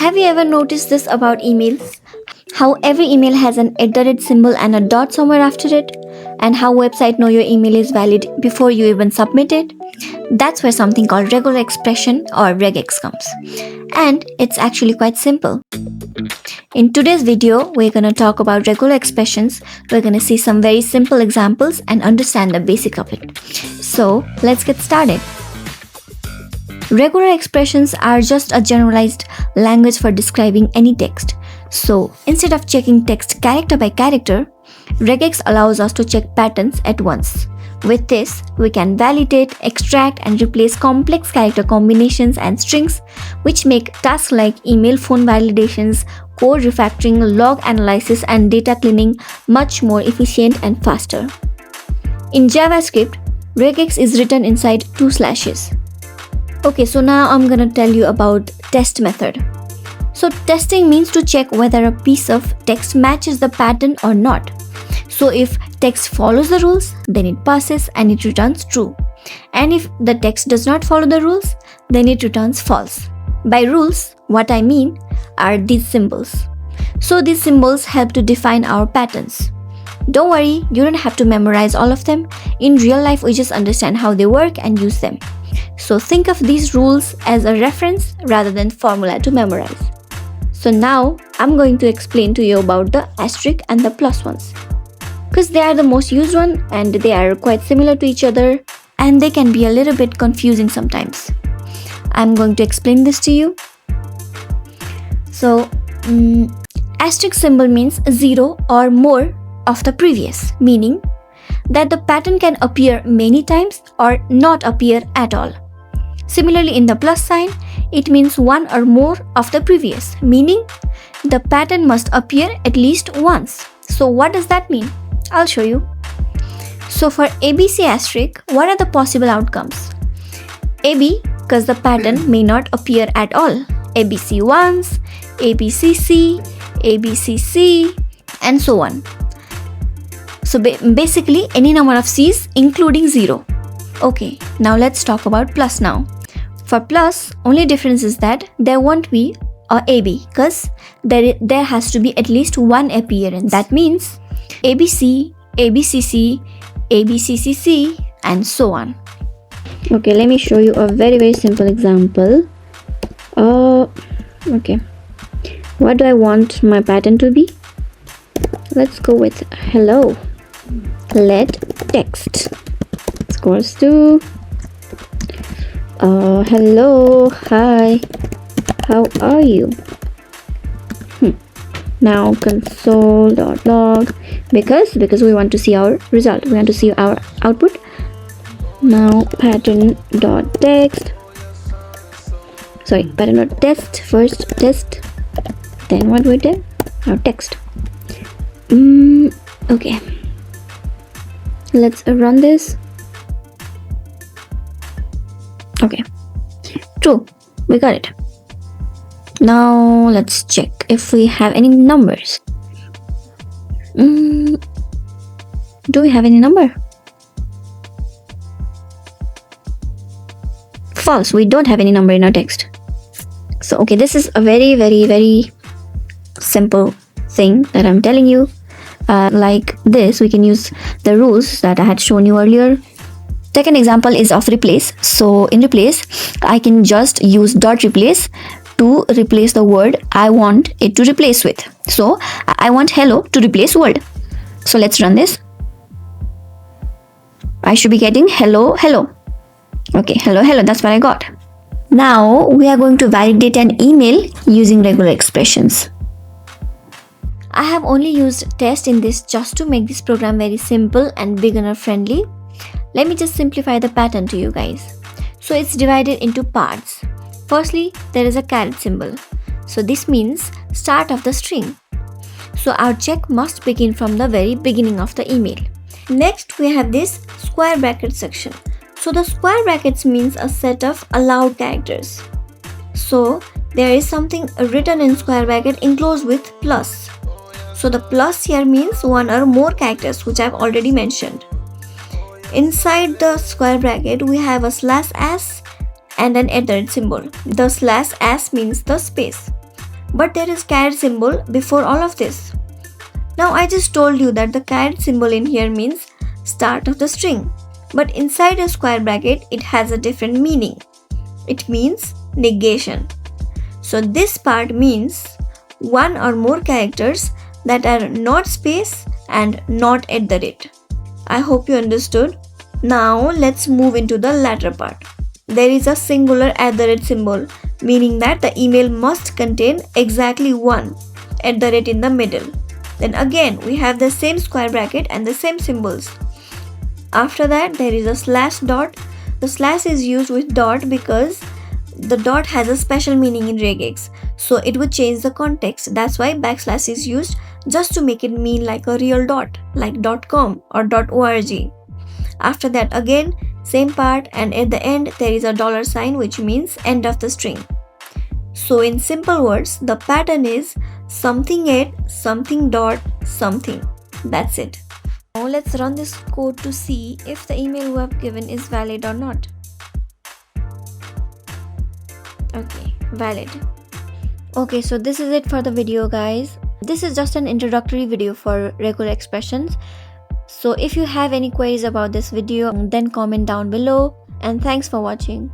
Have you ever noticed this about emails? How every email has an @ symbol and a dot somewhere after it? And how website know your email is valid before you even submit it? That's where something called regular expression or regex comes. And it's actually quite simple. In today's video, we're going to talk about regular expressions. We're going to see some very simple examples and understand the basic of it. So let's get started. Regular expressions are just a generalized language for describing any text. So instead of checking text character by character, regex allows us to check patterns at once. With this, we can validate, extract, and replace complex character combinations and strings, which make tasks like email phone validations, code refactoring, log analysis, and data cleaning much more efficient and faster. In JavaScript, regex is written inside 2 slashes. Okay, so now I'm gonna tell you about test method. So testing means to check whether a piece of text matches the pattern or not. So if text follows the rules, then it passes and it returns true. And if the text does not follow the rules, then it returns false. By rules, what I mean are these symbols. So these symbols help to define our patterns. Don't worry, you don't have to memorize all of them. In real life, we just understand how they work and use them. So think of these rules as a reference rather than formula to memorize. So now I'm going to explain to you about the asterisk and the plus ones, because they are the most used one and they are quite similar to each other and they can be a little bit confusing sometimes. I'm going to explain this to you. So asterisk symbol means 0 or more of the previous, meaning that the pattern can appear many times or not appear at all. Similarly, in the plus sign, it means 1 or more of the previous, meaning the pattern must appear at least once. So what does that mean? I'll show you. So for ABC asterisk, what are the possible outcomes? AB, because the pattern may not appear at all. ABC once, ABCC, ABCC, and so on. So basically any number of C's including 0. Okay, now let's talk about plus now. For plus, only difference is that there won't be a AB because there has to be at least one appearance. That means ABC, ABCC, ABCCC, and so on. Okay, let me show you a very simple example. Okay, what do I want my pattern to be? Let's go with hello. Let text equals to hello, hi, how are you? Now console.log because we want to see our result, we want to see our output. Now pattern.text, sorry, pattern.test, first test, then what we did, our text. Okay, let's run this. Okay, true, we got it. Now let's check if we have any numbers. Do we have any number? False, we don't have any number in our text. So okay, this is a very simple thing that I'm telling you. Like this, we can use the rules that I had shown you earlier. Second example is of replace. So in replace, I can just use dot replace to replace the word I want it to replace with. So I want hello to replace word. So let's run this. I should be getting hello. Okay, hello, that's what I got. Now we are going to validate an email using regular expressions. I have only used test in this just to make this program very simple and beginner friendly. Let me just simplify the pattern to you guys. So it's divided into parts. Firstly, there is a caret symbol. So this means start of the string. So our check must begin from the very beginning of the email. Next, we have this square bracket section. So the square brackets means a set of allowed characters. So there is something written in square bracket enclosed with plus. So the plus here means 1 or more characters, which I've already mentioned. Inside the square bracket, we have a /s and an @ symbol. The /s means the space. But there is caret symbol before all of this. Now I just told you that the caret symbol in here means start of the string. But inside a square bracket, it has a different meaning. It means negation. So this part means one or more characters that are not space and not at the rate. I hope you understood. Now let's move into the latter part. There is a singular at the rate symbol, meaning that the email must contain exactly one at the rate in the middle. Then again we have the same square bracket and the same symbols. After that there is a slash dot. The slash is used with dot because the dot has a special meaning in regex, so it would change the context. That's why backslash is used, just to make it mean like a real dot, like .com or .org. After that again same part, and at the end there is a dollar sign, which means end of the string. So in simple words, the pattern is something at something dot something. That's it. Now let's run this code to see if the email we have given is valid or not. Okay, valid. Okay, so this is it for the video, guys. This is just an introductory video for regular expressions. So if you have any queries about this video, then comment down below, and thanks for watching.